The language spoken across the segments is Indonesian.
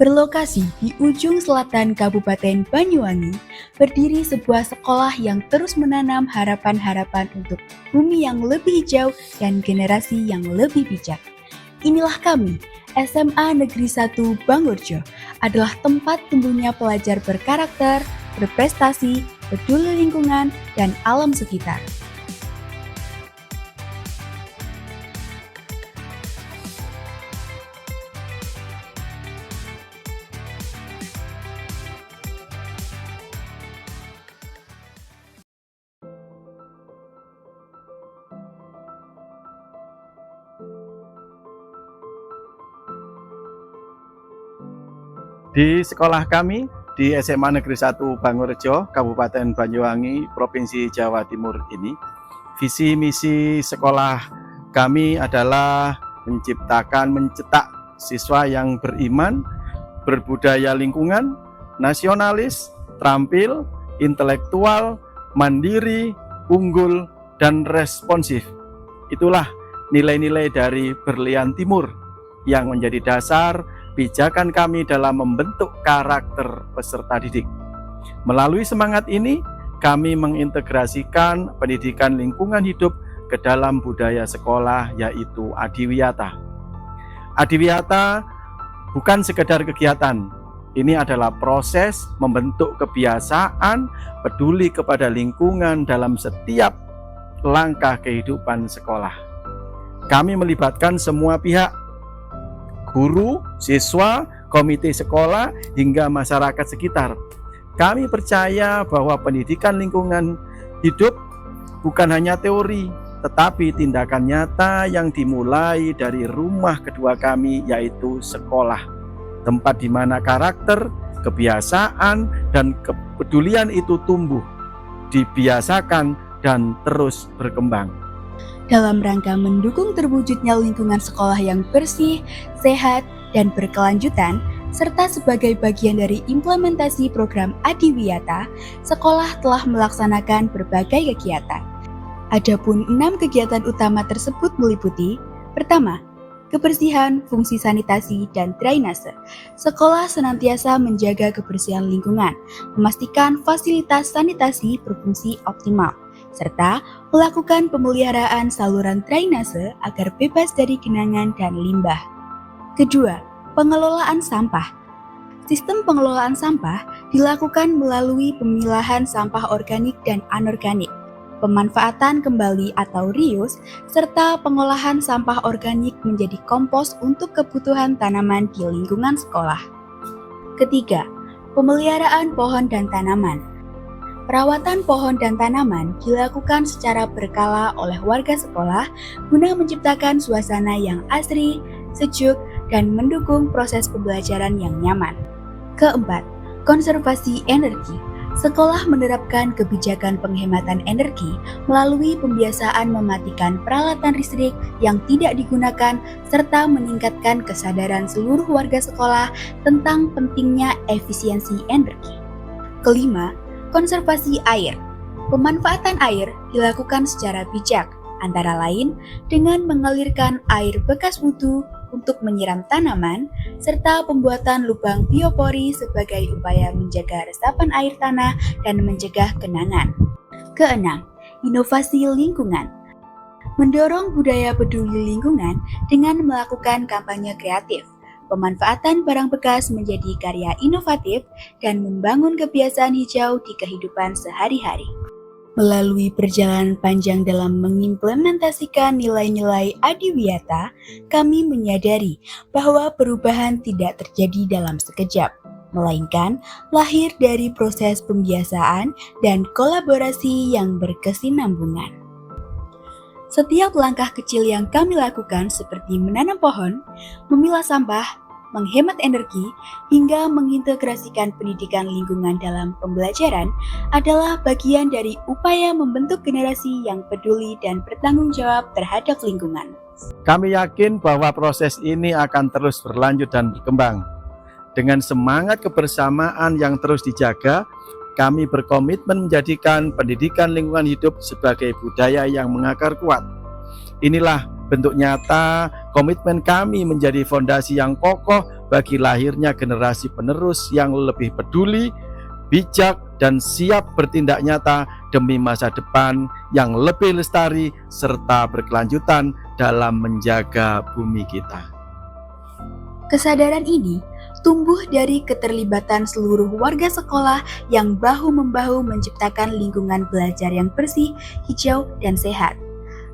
Berlokasi di ujung selatan Kabupaten Banyuwangi, berdiri sebuah sekolah yang terus menanam harapan-harapan untuk bumi yang lebih hijau dan generasi yang lebih bijak. Inilah kami, SMA Negeri 1 Bangurjo, adalah tempat tumbuhnya pelajar berkarakter, berprestasi, peduli lingkungan, dan alam sekitar. Di sekolah kami, di SMA Negeri 1 Bangurjo, Kabupaten Banyuwangi, Provinsi Jawa Timur ini, visi misi sekolah kami adalah mencetak siswa yang beriman, berbudaya lingkungan, nasionalis, terampil, intelektual, mandiri, unggul, dan responsif. Itulah nilai-nilai dari Berlian Timur yang menjadi dasar pijakan kami dalam membentuk karakter peserta didik. Melalui semangat ini, kami mengintegrasikan pendidikan lingkungan hidup ke dalam budaya sekolah, yaitu Adiwiyata. Adiwiyata bukan sekedar kegiatan, ini adalah proses membentuk kebiasaan peduli kepada lingkungan dalam setiap langkah kehidupan sekolah. Kami melibatkan semua pihak, guru, siswa, komite sekolah, hingga masyarakat sekitar. Kami percaya bahwa pendidikan lingkungan hidup bukan hanya teori, tetapi tindakan nyata yang dimulai dari rumah kedua kami, yaitu sekolah. Tempat di mana karakter, kebiasaan, dan kepedulian itu tumbuh, dibiasakan, dan terus berkembang. Dalam rangka mendukung terwujudnya lingkungan sekolah yang bersih, sehat, dan berkelanjutan, serta sebagai bagian dari implementasi program Adiwiyata, sekolah telah melaksanakan berbagai kegiatan. Adapun 6 kegiatan utama tersebut meliputi: pertama, kebersihan, fungsi sanitasi, dan drainase. Sekolah senantiasa menjaga kebersihan lingkungan, memastikan fasilitas sanitasi berfungsi optimal, serta melakukan pemeliharaan saluran drainase agar bebas dari genangan dan limbah. Kedua, pengelolaan sampah. Sistem pengelolaan sampah dilakukan melalui pemilahan sampah organik dan anorganik, pemanfaatan kembali atau reuse, serta pengolahan sampah organik menjadi kompos untuk kebutuhan tanaman di lingkungan sekolah. Ketiga, pemeliharaan pohon dan tanaman. Perawatan pohon dan tanaman dilakukan secara berkala oleh warga sekolah guna menciptakan suasana yang asri, sejuk, dan mendukung proses pembelajaran yang nyaman. Keempat, konservasi energi. Sekolah menerapkan kebijakan penghematan energi melalui pembiasaan mematikan peralatan listrik yang tidak digunakan serta meningkatkan kesadaran seluruh warga sekolah tentang pentingnya efisiensi energi. Kelima, konservasi air. Pemanfaatan air dilakukan secara bijak, antara lain dengan mengalirkan air bekas wudhu untuk menyiram tanaman, serta pembuatan lubang biopori sebagai upaya menjaga resapan air tanah dan mencegah genangan. Keenam, inovasi lingkungan. Mendorong budaya peduli lingkungan dengan melakukan kampanye kreatif, pemanfaatan barang bekas menjadi karya inovatif, dan membangun kebiasaan hijau di kehidupan sehari-hari. Melalui perjalanan panjang dalam mengimplementasikan nilai-nilai Adiwiyata, kami menyadari bahwa perubahan tidak terjadi dalam sekejap, melainkan lahir dari proses pembiasaan dan kolaborasi yang berkesinambungan. Setiap langkah kecil yang kami lakukan seperti menanam pohon, memilah sampah, menghemat energi, hingga mengintegrasikan pendidikan lingkungan dalam pembelajaran adalah bagian dari upaya membentuk generasi yang peduli dan bertanggung jawab terhadap lingkungan. Kami yakin bahwa proses ini akan terus berlanjut dan berkembang. Dengan semangat kebersamaan yang terus dijaga, kami berkomitmen menjadikan pendidikan lingkungan hidup sebagai budaya yang mengakar kuat. Inilah bentuk nyata komitmen kami menjadi fondasi yang kokoh bagi lahirnya generasi penerus yang lebih peduli, bijak, dan siap bertindak nyata demi masa depan yang lebih lestari serta berkelanjutan dalam menjaga bumi kita. Kesadaran ini tumbuh dari keterlibatan seluruh warga sekolah yang bahu-membahu menciptakan lingkungan belajar yang bersih, hijau, dan sehat.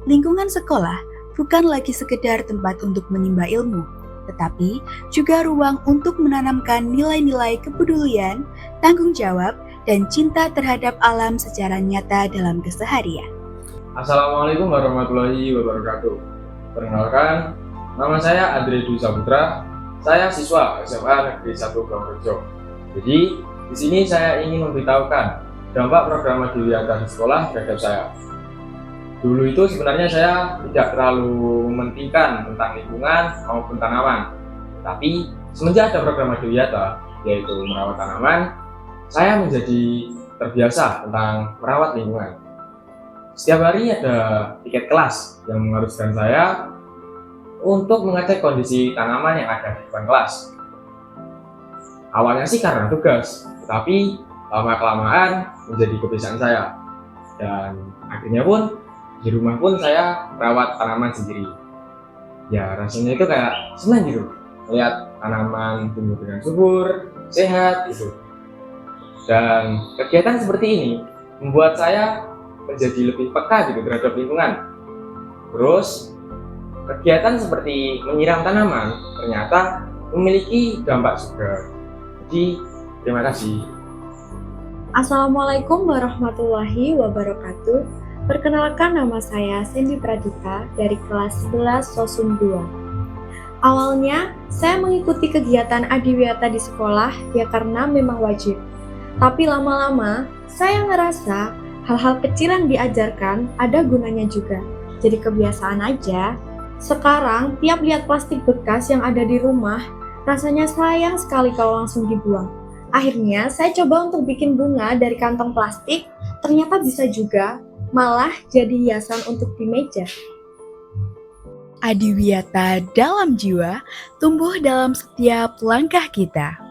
Lingkungan sekolah bukan lagi sekedar tempat untuk menimba ilmu, tetapi juga ruang untuk menanamkan nilai-nilai kepedulian, tanggung jawab, dan cinta terhadap alam secara nyata dalam keseharian. Assalamualaikum warahmatullahi wabarakatuh. Perkenalkan, nama saya Andre Dwi Saputra. Saya siswa SMA Negeri 1 Blangkrejo. Jadi, di sini saya ingin memberitahukan dampak program Adiwiyata di sekolah terhadap saya. Dulu itu sebenarnya saya tidak terlalu mementingkan tentang lingkungan maupun tanaman. Tapi semenjak ada program Adiwiyata, yaitu merawat tanaman, saya menjadi terbiasa tentang merawat lingkungan. Setiap hari ada tiket kelas yang mengharuskan saya untuk mengecek kondisi tanaman yang ada di depan kelas. Awalnya sih karena tugas, tapi lama-kelamaan menjadi kebiasaan saya. Dan akhirnya pun di rumah pun saya merawat tanaman sendiri. Ya rasanya itu kayak senang gitu, melihat tanaman tumbuh dengan subur, sehat gitu. Dan kegiatan seperti ini membuat saya menjadi lebih peka gitu terhadap lingkungan. Terus kegiatan seperti menyiram tanaman ternyata memiliki dampak juga. Jadi terima kasih. Assalamualaikum warahmatullahi wabarakatuh. Perkenalkan, nama saya Cindy Pradita dari kelas 11 Sosum 2. Awalnya saya mengikuti kegiatan Adiwiyata di sekolah ya karena memang wajib. Tapi lama-lama saya ngerasa hal-hal kecil yang diajarkan ada gunanya juga. Jadi kebiasaan aja. Sekarang tiap lihat plastik bekas yang ada di rumah, rasanya sayang sekali kalau langsung dibuang. Akhirnya saya coba untuk bikin bunga dari kantong plastik, ternyata bisa juga, malah jadi hiasan untuk di meja. Adiwiyata dalam jiwa tumbuh dalam setiap langkah kita.